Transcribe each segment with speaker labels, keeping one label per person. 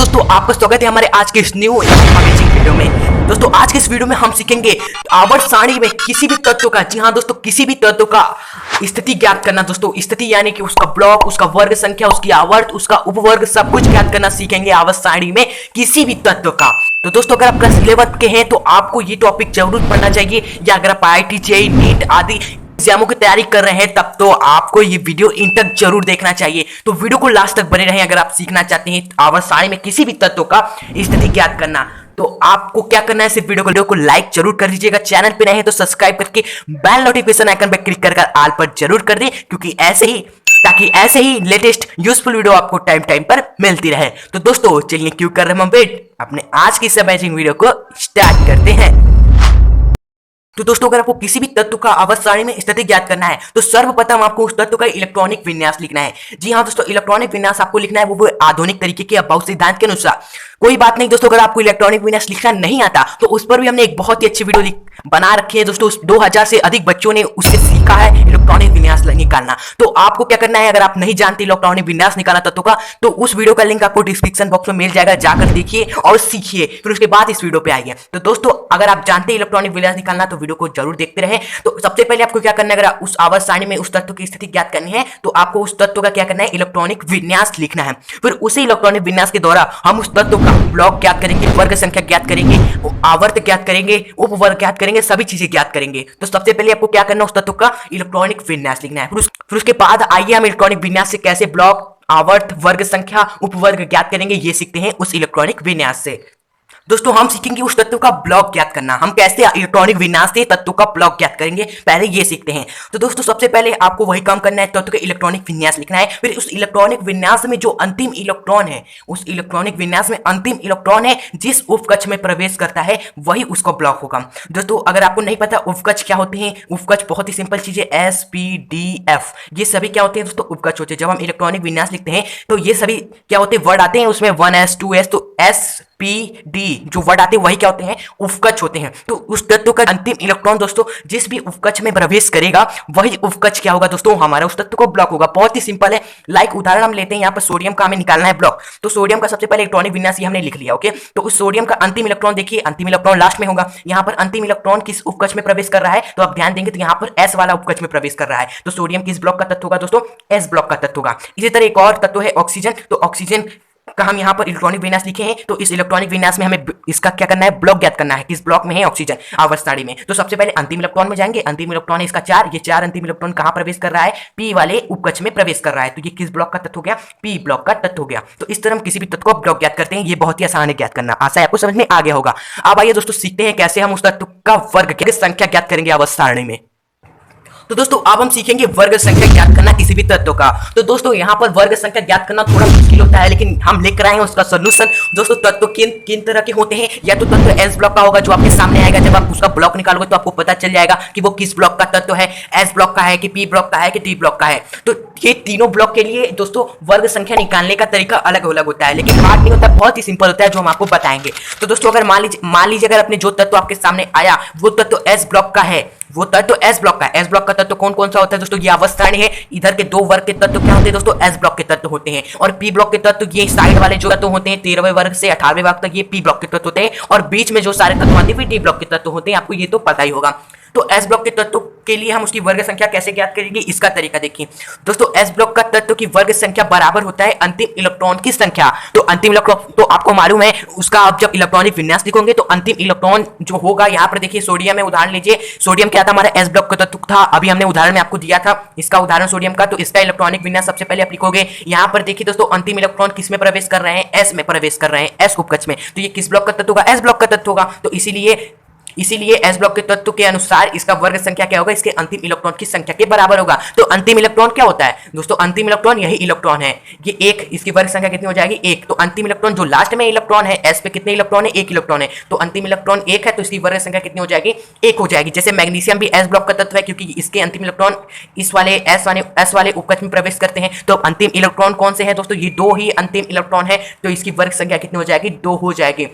Speaker 1: दोस्तों आपका स्वागत है हमारे आज के इस न्यू अमेजिंग वीडियो में। दोस्तों आज के इस वीडियो में हम सीखेंगे आवर्त सारणी में किसी भी तत्व का, जी हाँ दोस्तों, किसी भी तत्व का स्थिति ज्ञात करना। दोस्तों स्थिति यानी कि उसका ब्लॉक, उसका वर्ग संख्या, उसकी आवर्त, उसका उपवर्ग, सब कुछ ज्ञात करना सीखेंगे आवर्त सारणी में किसी भी तत्व का। तो दोस्तों अगर आप क्लास 11 के हैं तो आपको ये टॉपिक जरूर पढ़ना चाहिए, या अगर आप IIT JEE नीट आदि एग्जामों की तैयारी कर रहे हैं तब तो आपको ये वीडियो इन तक जरूर देखना चाहिए। तो वीडियो को लास्ट तक बने रहें अगर आप सीखना चाहते हैं आवर्त सारणी में किसी भी तत्व का स्थिति ज्ञात करना। तो आपको क्या करना है, सिर्फ वीडियो को लाइक जरूर कर दीजिएगा, चैनल पे नए हैं तो सब्सक्राइब करके बेल नोटिफिकेशन आइकन पर क्लिक कर ऑल पर जरूर कर दें, क्योंकि ऐसे ही लेटेस्ट यूजफुल वीडियो आपको टाइम पर मिलती रहे। तो दोस्तों चलिए क्यों कर रहे हैं हम वेट, अपने आज की इस अमेजिंग वीडियो को स्टार्ट करते हैं। तो दोस्तों अगर आपको किसी भी तत्व का आवर्त सारणी में स्थिति ज्ञात करना है तो सर्वप्रथम आपको उस तत्व का इलेक्ट्रॉनिक विन्यास लिखना है। जी हाँ दोस्तों, इलेक्ट्रॉनिक विन्यास आपको लिखना है वो आधुनिक तरीके के अभाव सिद्धांत के अनुसार। कोई बात नहीं दोस्तों, अगर आपको इलेक्ट्रॉनिक विन्यास लिखना नहीं आता तो उस पर भी हमने एक बहुत ही अच्छी वीडियो बना रखी है दोस्तों। 2000 से अधिक बच्चों ने उससे सीखा है इलेक्ट्रॉनिक विन्यास निकालना। तो आपको क्या करना है, अगर आप नहीं जानते इलेक्ट्रॉनिक विन्यास निकालना तत्व का, तो उस वीडियो का लिंक आपको डिस्क्रिप्शन बॉक्स में मिल जाएगा, जाकर देखिए और सीखिए, फिर उसके बाद इस वीडियो पे आइए। तो दोस्तों अगर आप जानते हैं इलेक्ट्रॉनिक विन्यास निकालना तो वीडियो को जरूर देखते रहे। तो सबसे पहले आपको क्या करना है, अगर उस आवर्त सारणी में उस तत्व की स्थिति ज्ञात करनी है तो आपको उस तत्व का क्या करना है, इलेक्ट्रॉनिक विन्यास लिखना है। फिर उसी इलेक्ट्रॉनिक विन्यास के द्वारा हम उस तत्व का ब्लॉक ज्ञात करेंगे, वर्ग संख्या ज्ञात करेंगे, आवर्त ज्ञात करेंगे, उपवर्ग ज्ञात करेंगे, सभी चीजें ज्ञात करेंगे। तो सबसे पहले आपको क्या करना है, उस तत्व का इलेक्ट्रॉनिक विन्यास लिखना है। फिर उसके बाद आइए हम इलेक्ट्रॉनिक विन्यास से कैसे ब्लॉक, आवर्त, वर्ग संख्या, उपवर्ग ज्ञात करेंगे, ये सीखते हैं उस इलेक्ट्रॉनिक विन्यास से। दोस्तों हम सीखेंगे उस तत्व का ब्लॉक ज्ञात करना। हम कैसे इलेक्ट्रॉनिक विन्यास से तत्व का ब्लॉक ज्ञात करेंगे, पहले ये सीखते हैं। तो दोस्तों सबसे पहले आपको वही काम करना है, तत्व का इलेक्ट्रॉनिक विन्यास लिखना है। फिर उस इलेक्ट्रॉनिक विन्यास में जो अंतिम इलेक्ट्रॉन है, उस इलेक्ट्रॉनिक विन्यास में अंतिम इलेक्ट्रॉन है जिस उपकक्ष में प्रवेश करता है वही उसका ब्लॉक होगा। दोस्तों अगर आपको नहीं पता उपकक्ष क्या होते हैं, उपकक्ष बहुत ही सिंपल चीज है, SPDF, ये सभी क्या होते हैं दोस्तों, उपकक्ष होते हैं। जब हम इलेक्ट्रॉनिक विन्यास लिखते हैं तो ये सभी क्या होते हैं, वर्ड आते हैं उसमें 1s 2s, तो SPD जो वर्ड आते हैं वही क्या होते हैं, उपकक्ष होते हैं। तो उस तत्व का अंतिम इलेक्ट्रॉन दोस्तों जिस भी उपकक्ष में प्रवेश करेगा वही उपकक्ष क्या होगा दोस्तों, हमारा उस तत्व को ब्लॉक होगा। बहुत ही सिंपल है। लाइक उदाहरण हम लेते हैं, यहाँ पर सोडियम का हमें निकालना है ब्लॉक, तो सोडियम का सबसे पहले इलेक्ट्रॉनिक विन्यास ये हमने लिख लिया। ओके, तो उस सोडियम का अंतिम इलेक्ट्रॉन देखिए, अंतिम इलेक्ट्रॉन लास्ट में होगा। यहाँ पर अंतिम इलेक्ट्रॉन किस उपकक्ष में प्रवेश कर रहा है, तो आप ध्यान देंगे तो यहाँ पर S वाला उपकक्ष में प्रवेश कर रहा है। तो सोडियम किस ब्लॉक का तत्व होगा दोस्तों, S ब्लॉक का तत्व होगा। इसी तरह एक और तत्व है ऑक्सीजन, तो ऑक्सीजन का हम यहाँ पर इलेक्ट्रॉनिक विन्यास लिखे हैं। तो इस इलेक्ट्रॉनिक विन्यास में हमें इसका क्या करना है, ब्लॉक ज्ञात करना है, किस ब्लॉक में है ऑक्सीजन आवर्त सारणी में। तो सबसे पहले अंतिम इलेक्ट्रॉन में जाएंगे, अंतिम इलेक्ट्रॉन है इसका 4, ये 4 अंतिम इलेक्ट्रॉन कहाँ प्रवेश कर रहा है, P वाले उपकक्ष में प्रवेश कर रहा है। तो ये किस ब्लॉक का तत्व हो गया, P ब्लॉक का तत्व हो गया। तो इस तरह हम किसी भी तत्व को ब्लॉक ज्ञात करते हैं, ये बहुत ही आसान है ज्ञात करना। आशा है आपको समझ में आ गया होगा। अब आइए दोस्तों सीखते हैं कैसे हम उस तत्व का वर्ग संख्या ज्ञात करेंगे आवर्त सारणी में। तो दोस्तों अब हम सीखेंगे वर्ग संख्या ज्ञात करना किसी भी तत्व का। तो दोस्तों यहाँ पर वर्ग संख्या ज्ञात करना थोड़ा मुश्किल होता है, लेकिन हम लेकर आए हैं उसका सोल्यूशन। दोस्तों तत्व किन तरह के होते हैं, या तो तत्व S ब्लॉक का होगा जो आपके सामने आएगा, जब आप उसका ब्लॉक निकालोगे तो आपको पता चल जाएगा कि वो किस ब्लॉक का तत्व है, S ब्लॉक का है कि P ब्लॉक का है कि T ब्लॉक का है। तो ये तीनों ब्लॉक के लिए दोस्तों वर्ग संख्या निकालने का तरीका अलग अलग होता है, लेकिन हार्ड नहीं होता, बहुत ही सिंपल होता है जो हम आपको बताएंगे। तो दोस्तों अगर मान लीजिए अगर अपने जो तत्व आपके सामने आया वो तत्व S ब्लॉक का है, वो तत्व S ब्लॉक का है। S ब्लॉक का तत्व कौन कौन सा होता है दोस्तों, ये आवर्त सारणी है। इधर के 2 वर्ग के तत्व क्या होते हैं दोस्तों, S ब्लॉक के तत्व होते हैं। और P ब्लॉक के तत्व ये साइड वाले जो तत्व होते हैं 13वें वर्ग से 18वें वर्ग तक, ये P ब्लॉक के तत्व होते हैं। और बीच में जो सारे तत्व आते हैं D ब्लॉक के तत्व होते हैं, आपको ये तो पता ही होगा। तो S ब्लॉक के तत्व के लिए हम उसकी वर्ग संख्या कैसे ज्ञात करेंगे, इसका तरीका देखिए दोस्तों। S ब्लॉक का तत्व की वर्ग संख्या बराबर होता है अंतिम इलेक्ट्रॉन की संख्या। तो अंतिम इलेक्ट्रॉन तो आपको मालूम है उसका, आप जब इलेक्ट्रॉनिक विन्यास लिखोगे तो अंतिम इलेक्ट्रॉन जो होगा, यहाँ पर देखिए सोडियम में उदाहरण लीजिए, सोडियम क्या था हमारा, S ब्लॉक का तत्व था। अभी हमने उदाहरण में आपको दिया था इसका उदाहरण सोडियम का, तो इसका इलेक्ट्रॉनिक विन्यास सबसे पहले आप लिखोगे। यहाँ पर देखिए दोस्तों अंतिम इलेक्ट्रॉन किस में प्रवेश कर रहे हैं, S में प्रवेश कर रहे हैं, S उपकक्ष में। तो ये किस ब्लॉक का तत्व होगा, S ब्लॉक का तत्व होगा। तो इसीलिए S ब्लॉक के तत्व के अनुसार इसका वर्ग संख्या क्या होगा, इसके अंतिम इलेक्ट्रॉन की संख्या के बराबर होगा। तो अंतिम इलेक्ट्रॉन क्या होता है दोस्तों, अंतिम इलेक्ट्रॉन यही इलेक्ट्रॉन है, ये 1, इसकी वर्ग संख्या कितनी हो जाएगी, 1। तो अंतिम इलेक्ट्रॉन जो लास्ट में इलेक्ट्रॉन है, S पे कितने इलेक्ट्रॉन है, 1 इलेक्ट्रॉन है। तो अंतिम इलेक्ट्रॉन 1 है, तो इसकी वर्ग संख्या कितनी हो जाएगी, 1 हो जाएगी। जैसे मैग्नीशियम भी S ब्लॉक का तत्व है, क्योंकि इसके अंतिम इलेक्ट्रॉन इस वाले S वाले उपकक्ष में प्रवेश करते हैं। तो अंतिम इलेक्ट्रॉन कौन से है दोस्तों, ये 2 ही अंतिम इलेक्ट्रॉन है, तो इसकी वर्ग संख्या कितनी हो जाएगी, 2 हो जाएगी।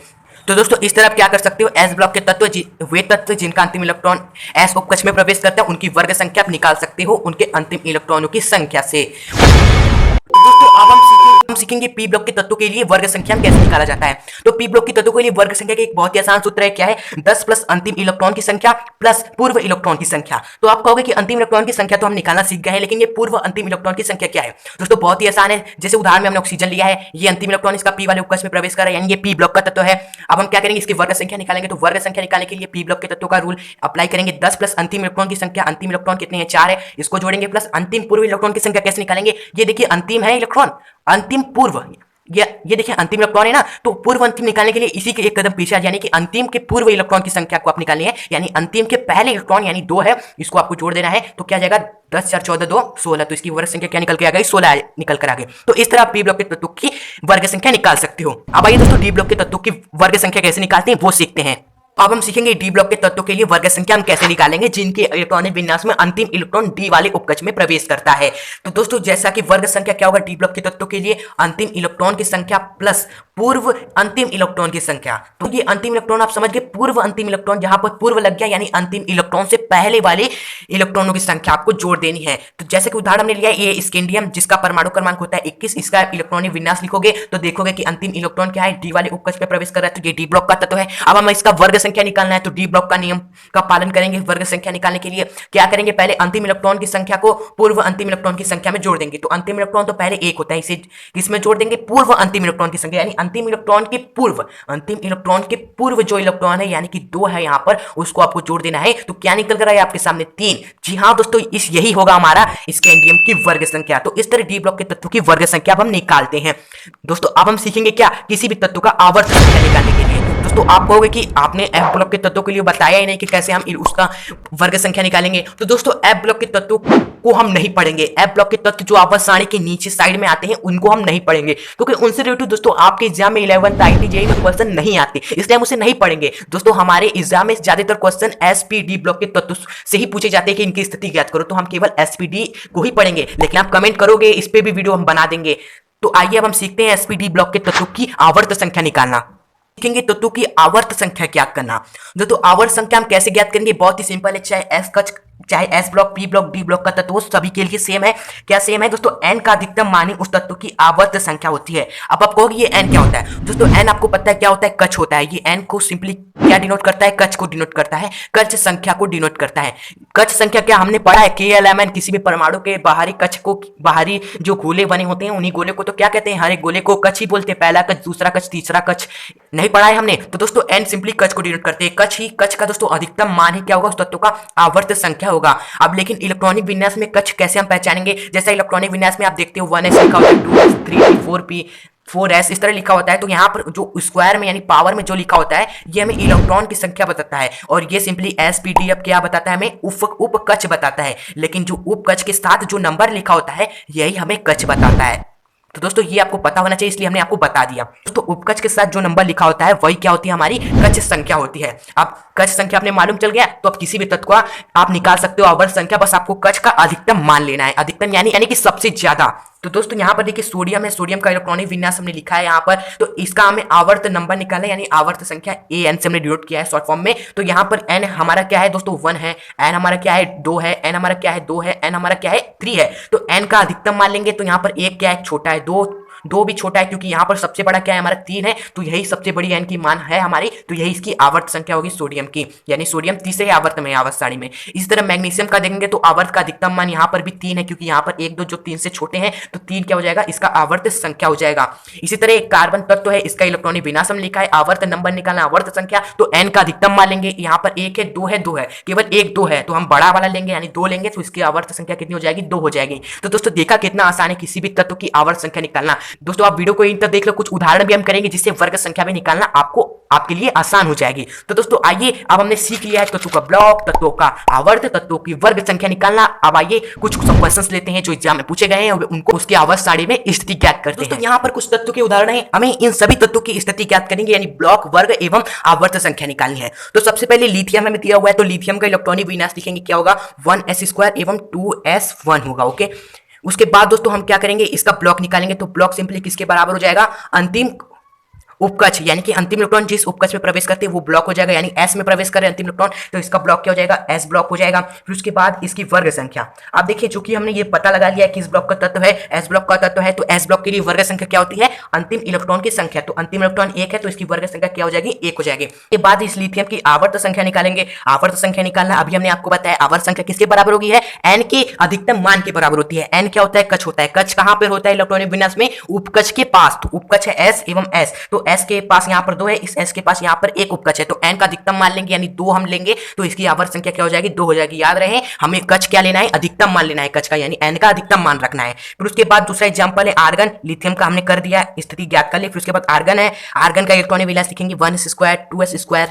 Speaker 1: तो दोस्तों इस तरह आप क्या कर सकते हो, S ब्लॉक के तत्व वे तत्व जिनका अंतिम इलेक्ट्रॉन S उपकक्ष में प्रवेश करता है उनकी वर्ग संख्या आप निकाल सकते हो उनके अंतिम इलेक्ट्रॉनों की संख्या से। दोस्तों अब हम सीखेंगे पी ब्लॉक के तत्वों के लिए वर्ग संख्या कैसे निकाला जाता है। तो पी ब्लॉक के तत्वों के लिए वर्ग संख्या का एक बहुत ही आसान सूत्र है, क्या है, 10 प्लस अंतिम इलेक्ट्रॉन की संख्या प्लस पूर्व इलेक्ट्रॉन की संख्या। तो आप कहोगे कि अंतिम इलेक्ट्रॉन की संख्या तो हम निकालना सीख गए हैं, लेकिन ये पूर्व अंतिम इलेक्ट्रॉन की संख्या क्या है। दोस्तों बहुत ही आसान है, जैसे उदाहरण में हमने ऑक्सीजन लिया है, ये अंतिम इलेक्ट्रॉन इसका पी वाले उपकश में प्रवेश कर रहा है, यानी ये पी ब्लॉक का तत्व है। अब हम क्या करेंगे, इसकी वर्ग संख्या निकालेंगे। तो वर्ग संख्या निकालने के लिए पी ब्लॉक के तत्वों का रूल अप्लाई करेंगे। 10 प्लस अंतिम इलेक्ट्रॉन की संख्या, अंतिम इलेक्ट्रॉन कितने हैं, 4 है, इसको जोड़ेंगे, प्लस अंतिम पूर्व इलेक्ट्रॉन की संख्या कैसे निकालेंगे। ये देखिए अंतिम है इलेक्ट्रॉन, अंतिम पूर्व, ये देखिए अंतिम इलेक्ट्रॉन है ना, तो पूर्व अंतिम निकालने के लिए इसी के एक कदम पीछे आ, यानी कि अंतिम के पूर्व इलेक्ट्रॉन की संख्या को आप निकालनी है, यानी अंतिम के पहले इलेक्ट्रॉन यानी 2 है, इसको आपको जोड़ देना है। तो क्या जाएगा, 10 4 14 2 16, तो इसकी वर्ग संख्या क्या निकल के आ गई, 16 निकल कर आ गई। तो इस तरह आप पी ब्लॉक के तत्वों की वर्ग संख्या निकाल सकते हो। अब आइए दोस्तों डी ब्लॉक के तत्वों की वर्ग संख्या कैसे निकालते हैं वो सीखते हैं। अब हम सीखेंगे डी ब्लॉक के तत्वों के लिए वर्ग संख्या हम कैसे निकालेंगे जिनके इलेक्ट्रॉनिक विन्यास में अंतिम इलेक्ट्रॉन डी वाले उपकक्ष में प्रवेश करता है। तो दोस्तों जैसा कि वर्ग संख्या क्या होगा डी ब्लॉक के तत्वों के लिए, अंतिम इलेक्ट्रॉन की संख्या प्लस पूर्व अंतिम इलेक्ट्रॉन की संख्या। तो ये अंतिम इलेक्ट्रॉन आप समझ गए, पूर्व अंतिम इलेक्ट्रॉन, जहां पर पूर्व लग गया यानी अंतिम इलेक्ट्रॉन से पहले वाले इलेक्ट्रॉनों की संख्या आपको जोड़ देनी है। तो जैसे कि उदाहरण हमने लिया है, ये स्कैंडियम जिसका परमाणु क्रमांक होता है 21, इसका इलेक्ट्रॉनिक विन्यास लिखोगे तो देखोगे कि अंतिम इलेक्ट्रॉन क्या है, डी वाले उपकक्ष में प्रवेश कर रहा है, तो ये डी ब्लॉक का तत्व है। अब हम इसका वर्ग संख्या निकालना है, तो डी ब्लॉक का नियम का पालन करेंगे। वर्ग संख्या निकालने के लिए क्या करेंगे, पहले अंतिम इलेक्ट्रॉन की संख्या को पूर्व अंतिम इलेक्ट्रॉन की संख्या में जोड़ देंगे। तो अंतिम इलेक्ट्रॉन तो पहले 1 होता है, इसे इसमें जोड़ देंगे पूर्व अंतिम इलेक्ट्रॉन की संख्या, यानी अंतिम इलेक्ट्रॉन के पूर्व, अंतिम इलेक्ट्रॉन के पूर्व जो इलेक्ट्रॉन है यानी कि 2 है यहां पर, उसको आपको जोड़ देना है। तो क्या निकल कर रहा है आपके सामने 3। जी हां दोस्तों, यही होगा हमारा स्कैंडियम की वर्ग संख्या। तो इस तरह डी ब्लॉक के तत्वों की वर्ग संख्या अब हम निकालते हैं। दोस्तों अब हम सीखेंगे क्या, किसी भी तत्व का आवर्त संख्या निकालने के लिए। दोस्तों आप कहोगे कि आपने एफ ब्लॉक के तत्वों के लिए बताया ही नहीं कि कैसे हम उसका वर्ग संख्या निकालेंगे। तो दोस्तों एफ ब्लॉक के तत्वों को हम नहीं पढ़ेंगे। एफ ब्लॉक के तत्व जो आवर्त सारणी के नीचे साइड में आते हैं उनको हम नहीं पढ़ेंगे, क्योंकि उनसे रिलेटेड दोस्तों आपके एग्जाम में 11th IIT JEE में क्वेश्चन नहीं आते, इसलिए हम उसे नहीं पढ़ेंगे। दोस्तों हमारे एग्जाम में ज्यादातर क्वेश्चन एसपीडी ब्लॉक के तत्व से ही पूछे जाते हैं कि इनकी स्थिति ज्ञात करो, तो हम केवल एसपीडी को ही पढ़ेंगे। लेकिन आप कमेंट करोगे, इस पे भी वीडियो हम बना देंगे। तो आइए अब हम सीखते हैं एसपीडी ब्लॉक के तत्वों की आवर्त संख्या निकालना। सीखेंगे तत्वों की आवर्त संख्या ज्ञात करना। दोस्तों आवर्त संख्या हम कैसे ज्ञात करेंगे, बहुत ही सिंपल है। चाहे S block, P block, D block का तत्व वो सभी के लिए सेम है। क्या सेम है दोस्तों, एन का अधिकतम मान ही उस तत्व की आवर्त संख्या होती है। अब आप कहोगे ये एन क्या होता है। दोस्तों एन आपको पता है क्या होता है, कक्ष होता है। ये एन को सिंपली क्या डिनोट करता है, कक्ष को डिनोट करता है, कक्ष संख्या को डिनोट करता है। कक्ष संख्या क्या हमने पढ़ा है, KLMN, किसी भी परमाणु के बाहरी कक्ष को, बाहरी जो गोले बने होते हैं उन्हीं गोले को तो क्या कहते हैं, हर एक गोले को कक्ष ही बोलते हैं। पहला कक्ष, दूसरा कक्ष, तीसरा कक्ष, नहीं पढ़ा है हमने। तो दोस्तों एन सिंपली कक्ष को डिनोट करते हैं। कक्ष का दोस्तों अधिकतम मान ही क्या होगा, उस तत्व का आवर्त संख्या होगा। अब लेकिन इलेक्ट्रॉनिक विन्यास में कक्ष कैसे हम पहचानेंगे, जैसा इलेक्ट्रॉनिक विन्यास में आप देखते हो 1s लिखा होता है, 2s, 3p, 4p, 4s इस तरह लिखा होता है। तो यहाँ पर जो स्क्वायर में यानी पावर में जो लिखा होता है ये हमें इलेक्ट्रॉन की संख्या बताता है, और ये सिंपली एसपीडी अब क्या बताता है, हमें उप कक्ष बताता है। लेकिन जो उप कक्ष के साथ जो नंबर लिखा होता है यही हमें कक्ष बताता है। तो दोस्तों ये आपको पता होना चाहिए, इसलिए हमने आपको बता दिया। दोस्तों उपकक्ष के साथ जो नंबर लिखा होता है वही क्या होती है, हमारी कक्ष संख्या होती है। अब कक्ष संख्या आपने मालूम चल गया तो अब किसी भी तत्व का आप निकाल सकते हो आवर्त संख्या, बस आपको कक्ष का अधिकतम मान लेना है। अधिकतम यानी कि सबसे ज्यादा। तो दोस्तों यहाँ पर देखिए सोडियम है, सोडियम का इलेक्ट्रॉनिक विन्यास हमने लिखा है यहाँ पर। तो इसका हमें आवर्त नंबर निकालना है, यानी आवर्त संख्या AN से हमने डिनोट किया है शॉर्ट फॉर्म में। तो यहाँ पर N हमारा क्या है दोस्तों 1 है, N हमारा क्या है 2 है, N हमारा क्या है 2 है, N हमारा क्या है 3 है। तो N का अधिकतम मान लेंगे तो यहाँ पर एक क्या है छोटा है, दो भी छोटा है, क्योंकि यहाँ पर सबसे बड़ा क्या है हमारा 3 है, तो यही सबसे बड़ी N की मान है हमारी। तो यही इसकी आवर्त संख्या होगी सोडियम की, यानी सोडियम तीसरे आवर्त में आवर्त सारणी में। इसी तरह मैग्नीशियम का देखेंगे तो आवर्त का अधिकतम मान यहाँ पर भी 3 है, क्योंकि यहाँ पर 1 2 जो 3 से छोटे हैं, तो 3 क्या हो जाएगा, इसका आवर्त संख्या हो जाएगा। इसी तरह एक कार्बन तत्व है, इसका इलेक्ट्रॉनिक विन्यास हम लिखा है, आवर्त नंबर निकालना, आवर्त संख्या। तो N का अधिकतम मान लेंगे, यहाँ पर 1 है, 2 है, 2 है, केवल 1 2 है, तो हम बड़ा वाला लेंगे यानी 2 लेंगे, तो इसकी आवर्त संख्या कितनी हो जाएगी, 2 हो जाएगी। तो दोस्तों देखा कितना आसान है किसी भी तत्व की आवर्त संख्या निकालना। दोस्तों आप वीडियो को इन तक देख लो, कुछ उदाहरण भी हम करेंगे जिससे वर्ग संख्या भी निकालना आपके लिए आसान हो जाएगी। तो दोस्तों आइए अब हमने सीख लिया है तत्वों का ब्लॉक, तत्वों का आवर्त, तत्वों की वर्ग संख्या निकालना। अब आइए कुछ क्वेश्चंस लेते हैं जो एग्जाम में पूछे गए हैं, उनको उसके आवर्त सारणी में स्थिति ज्ञात करते हैं। दोस्तों यहाँ पर कुछ तत्वों के उदाहरण है, हमें इन सभी तत्वों की स्थिति ज्ञात करेंगे, यानी ब्लॉक, वर्ग एवं आवर्त संख्या निकालनी है। तो सबसे पहले लिथियम हमें दिया हुआ है, तो लिथियम का इलेक्ट्रॉनिक विन्यास लिखेंगे, क्या होगा 1s² एवं 2s1 होगा। ओके, उसके बाद दोस्तों हम क्या करेंगे, इसका ब्लॉक निकालेंगे। तो ब्लॉक सिंपली किसके बराबर हो जाएगा, अंतिम उपकक्ष यानी कि अंतिम इलेक्ट्रॉन जिस उपकक्ष में प्रवेश करते हैं वो ब्लॉक हो जाएगा, यानी एस में प्रवेश करे अंतिम इलेक्ट्रॉन तो इसका ब्लॉक क्या हो जाएगा, एस ब्लॉक हो जाएगा। फिर उसके बाद इसकी वर्ग संख्या, आप देखिए चूंकि हमने ये पता लगा लिया कि इस ब्लॉक का तत्व है, एस ब्लॉक का तत्व है, तो एस ब्लॉक के लिए वर्ग संख्या क्या होती है, अंतिम इलेक्ट्रॉन की संख्या। तो अंतिम इलेक्ट्रॉन 1 है तो इसकी वर्ग संख्या क्या हो जाएगी, 1 हो जाएगी। के बाद इस लिथियम की आवर्त संख्या निकालेंगे। आवर्त संख्या निकालना अभी हमने आपको बताया, आवर्त संख्या किसके बराबर होगी है, एन के अधिकतम मान के बराबर होती है। एन क्या होता है, कक्ष होता है। कक्ष कहां पर होता है इलेक्ट्रॉनिक विन्यास में, उपकक्ष के पास। तो उपकक्ष है एस एवं एस, तो एस के पास यहां पर 2 है, इस एस के पास यहां पर एक उपकक्ष है, तो एन का अधिकतम मान लेंगे यानी 2 हम लेंगे तो इसकी आवर्त संख्या क्या हो जाएगी, 2 हो जाएगी। याद रहे हमें कक्ष क्या लेना है, अधिकतम मान लेना है कक्ष का, यानी एन का अधिकतम मान रखना है। फिर उसके बाद दूसरा एग्जांपल है आर्गन। लिथियम का हमने कर दिया, स्थिति ज्ञात कर ली। फिर उसके बाद आर्गन है, आर्गन का इलेक्ट्रॉनिक विन्यास लिखेंगे 1s² 2s²।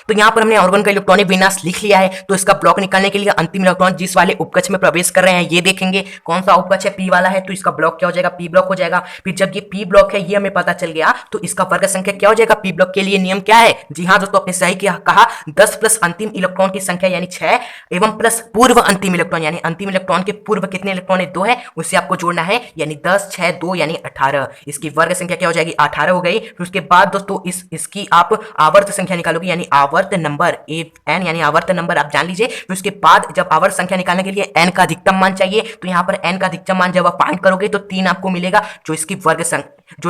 Speaker 1: तो यहां पर हमने आर्गन का इलेक्ट्रॉनिक विन्यास लिख लिया है। तो इसका ब्लॉक निकालने के लिए अंतिम इलेक्ट्रॉन जिस वाले उपकक्ष में प्रवेश कर रहे हैं ये देखेंगे कौन सा उपकक्ष है, पी वाला है, तो इसका ब्लॉक क्या हो जाएगा, पी ब्लॉक हो जाएगा। फिर जब ये पी ब्लॉक है ये हमें पता चल गया तो इसका वर्ग संख्या क्या हो जाएगा, पी ब्लॉक के लिए नियम क्या है, जी हाँ दोस्तों आपने सही कहा, 10 प्लस अंतिम इलेक्ट्रॉन की संख्या यानी 6 एवं प्लस पूर्व अंतिम इलेक्ट्रॉन यानी अंतिम इलेक्ट्रॉन के पूर्व कितने इलेक्ट्रॉन है, 2 है, उससे आपको जोड़ना है, यानी 10 6 2 यानी 18। इसकी वर्ग संख्या क्या हो जाएगी, 18 हो गई। फिर उसके बाद दोस्तों इसकी आप आवर्त संख्या निकालोगे यानी आवर्त नंबर एन यानी आवर्त नंबर आप जान लीजिए। फिर उसके बाद जब आवर्त संख्या निकालने के लिए एन का अधिकतम मान चाहिए तो यहां पर एन का अधिकतम मान जब आप फाइंड करोगे तो 3 आपको मिलेगा जो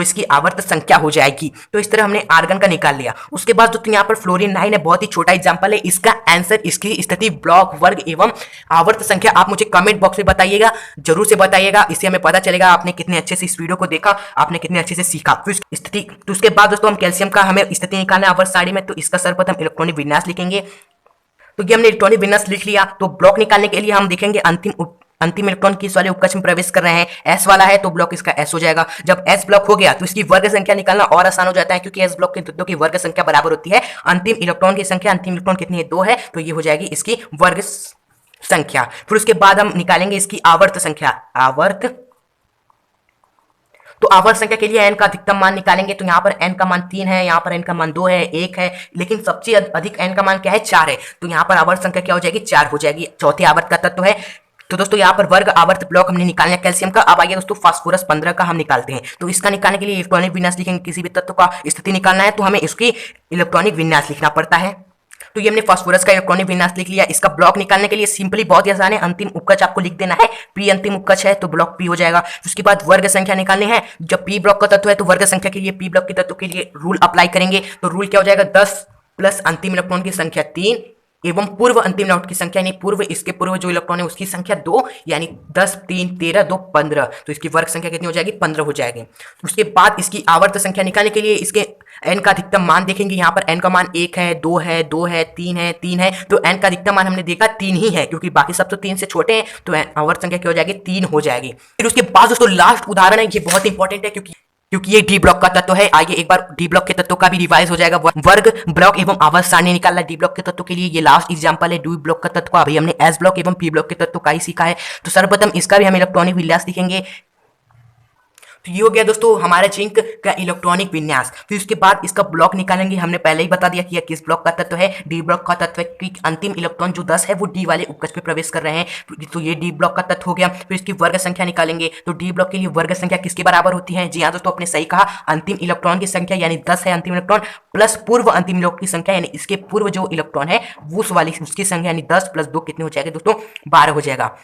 Speaker 1: इसकी आवर्त संख्या हो जाएगी। तो इस तरह हमने आर्गन का निकाल लिया। उसके बाद दोस्तों यहां पर फ्लोरीन 9 है, बहुत ही छोटा एग्जांपल है। इसका आंसर इसकी स्थिति ब्लॉक वर्ग एवं आवर्त संख्या आप मुझे कमेंट बॉक्स में बताइएगा, जरूर से बताइएगा, इससे हमें पता चलेगा आपने कितने अच्छे से इस वीडियो को देखा, आपने कितने अच्छे से सीखा। फिर स्थिति तो उसके बाद दोस्तों हम कैल्शियम का हमें स्थिति निकालना है आवर्त सारणी में, तो इसका सर्वप्रथम इलेक्ट्रॉनिक विन्यास लिखेंगे। तो ये हमने इलेक्ट्रॉनिक विन्यास लिख लिया। तो ब्लॉक निकालने के लिए हम देखेंगे अंतिम इलेक्ट्रॉन किस वाले उपकक्ष में प्रवेश कर रहे हैं, एस वाला है तो ब्लॉक इसका एस हो जाएगा। जब एस ब्लॉक हो गया तो इसकी वर्ग संख्या निकालना और आसान हो जाता है क्योंकि एस ब्लॉक के तत्वों की वर्ग संख्या बराबर होती है अंतिम इलेक्ट्रॉन की संख्या। अंतिम इलेक्ट्रॉन कितनी है, 2 है, तो ये हो जाएगी इसकी वर्ग संख्या। फिर उसके बाद हम निकालेंगे इसकी आवर्त संख्या। तो आवर्त संख्या के लिए एन का अधिकतम मान निकालेंगे। तो यहाँ पर एन का मान 3 है, यहाँ पर एन का मान 2 है, 1 है, लेकिन सबसे अधिक एन का मान क्या है, 4 है। तो यहाँ पर आवर्त संख्या क्या हो जाएगी, 4 हो जाएगी। चौथे आवर्त का तत्व है। तो दोस्तों यहाँ पर वर्ग आवर्त ब्लॉक हमने निकालना है कैल्शियम का। अब आइए दोस्तों फास्फोरस 15 का हम निकालते हैं। तो इसका निकालने के लिए इलेक्ट्रॉनिक विन्यास लिखेंगे, किसी भी तत्व का स्थिति निकालना है तो हमें इसकी इलेक्ट्रॉनिक विन्यास लिखना पड़ता है। तो ये हमने फास्फोरस का इलेक्ट्रॉनिक विन्यास लिख लिया। इसका ब्लॉक निकालने के लिए सिंपली बहुत ही आसान है, अंतिम उपकक्ष आपको लिख देना है, पी अंतिम उपकक्ष है तो ब्लॉक पी हो जाएगा। उसके बाद वर्ग संख्या निकालनी है। जब पी ब्लॉक का तत्व है तो वर्ग संख्या के लिए पी ब्लॉक के तत्व के लिए रूल अप्लाई करेंगे। तो रूल क्या हो जाएगा, 10 प्लस अंतिम इलेक्ट्रॉन की संख्या 3 एवं पूर्व अंतिम इलेक्ट्रॉन की संख्या यानी पूर्व इसके पूर्व जो इलेक्ट्रॉन है उसकी संख्या 2 यानी 10 3 13 2 15। तो इसकी वर्ग संख्या कितनी हो जाएगी, 15 हो जाएगी। उसके बाद इसकी आवर्त संख्या निकालने के लिए इसके एन का अधिकतम मान देखेंगे। यहाँ पर एन का मान 1 है, 2 है, 2 है, 3 है, 3 है। तो एन का अधिकतम मान हमने देखा 3 ही है क्योंकि बाकी सब तो 3 से छोटे हैं। तो आवर्त संख्या क्या हो जाएगी, 3 हो जाएगी। फिर उसके बाद दोस्तों लास्ट उदाहरण है, ये बहुत इंपॉर्टेंट है क्योंकि ये डी ब्लॉक का तत्व है। आइए एक बार डी ब्लॉक के तत्व का भी रिवाइज हो जाएगा। वर्ग ब्लॉक एवं आवर्त सारणी निकालना डी ब्लॉक के तत्व के लिए ये लास्ट एग्जांपल है। डी ब्लॉक का तत्व अभी हमने एस ब्लॉक एवं पी ब्लॉक के तत्व का ही सीखा है। तो सर्वप्रथम इसका भी हम इलेक्ट्रॉनिक विन्यास लिखेंगे। तो ये हो गया दोस्तों हमारा जिंक का इलेक्ट्रॉनिक विन्यास। फिर उसके बाद इसका ब्लॉक निकालेंगे। हमने पहले ही बता दिया कि यह किस ब्लॉक का तत्व है, डी ब्लॉक का तत्व है कि अंतिम इलेक्ट्रॉन जो 10 है वो डी वाले उपकक्ष में प्रवेश कर रहे हैं। तो ये डी ब्लॉक का तत्व हो गया। फिर इसकी वर्ग संख्या निकालेंगे। तो डी ब्लॉक के लिए वर्ग संख्या किसके बराबर होती है, जी हाँ दोस्तों आपने सही कहा, अंतिम इलेक्ट्रॉन की संख्या यानी 10 है अंतिम इलेक्ट्रॉन प्लस पूर्व अंतिम इलेक्ट्रॉन की संख्या यानी इसके पूर्व जो इलेक्ट्रॉन है उस वाली उसकी संख्या यानी 10 प्लस 2 कितने हो जाएगा दोस्तों, 12 हो जाएगा।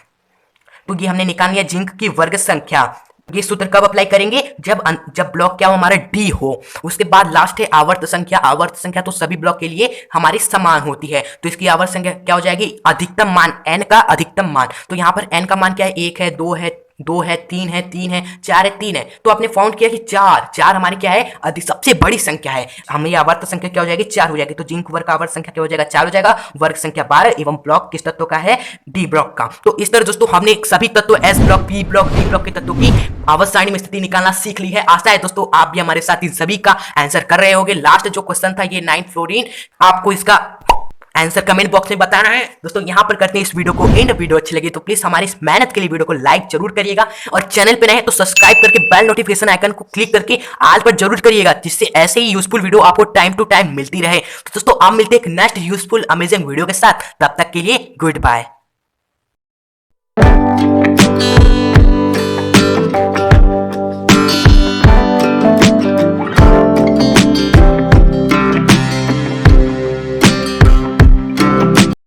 Speaker 1: तो ये हमने निकाल लिया जिंक की वर्ग संख्या। ये सूत्र कब अप्लाई करेंगे, जब ब्लॉक क्या हो हमारा डी हो। उसके बाद लास्ट है आवर्त संख्या। आवर्त संख्या तो सभी ब्लॉक के लिए हमारी समान होती है। तो इसकी आवर्त संख्या क्या हो जाएगी, अधिकतम मान, एन का अधिकतम मान। तो यहाँ पर एन का मान क्या है, 1 है, 2 है, 2 है, 3 है, 3 है, 4 है, 3 है। तो आपने फाउंड किया कि 4 हमारी क्या है, सबसे बड़ी संख्या है। हमें आवर्त संख्या क्या हो जाएगी, 4 हो जाएगी। तो जिंक वर्ग आवर्त संख्या क्या हो जाएगा, 4 हो जाएगा। वर्ग संख्या 12 एवं ब्लॉक किस तत्व का है, डी ब्लॉक का। तो इस तरह दोस्तों हमने सभी तत्व S block, P block, D block के तत्वों की आवर्त सारणी में स्थिति निकालना सीख ली है। आशा है दोस्तों आप भी हमारे साथ इन सभी का आंसर कर रहे होंगे। लास्ट जो क्वेश्चन था ये 9 फ्लोरीन, आपको इसका आंसर कमेंट बॉक्स में बताना है। दोस्तों यहाँ पर करते हैं इस वीडियो को एंड। वीडियो अच्छी लगी तो प्लीज हमारी इस मेहनत के लिए वीडियो को लाइक जरूर करिएगा और चैनल पे नए हैं तो सब्सक्राइब करके बेल नोटिफिकेशन आइकन को क्लिक करके ऑल पर जरूर करिएगा, जिससे ऐसे ही यूजफुल वीडियो आपको टाइम टू टाइम मिलती रहे। तो दोस्तों आप मिलते हैं एक नेक्स्ट यूजफुल अमेजिंग वीडियो के साथ, तब तक के लिए गुड बाय।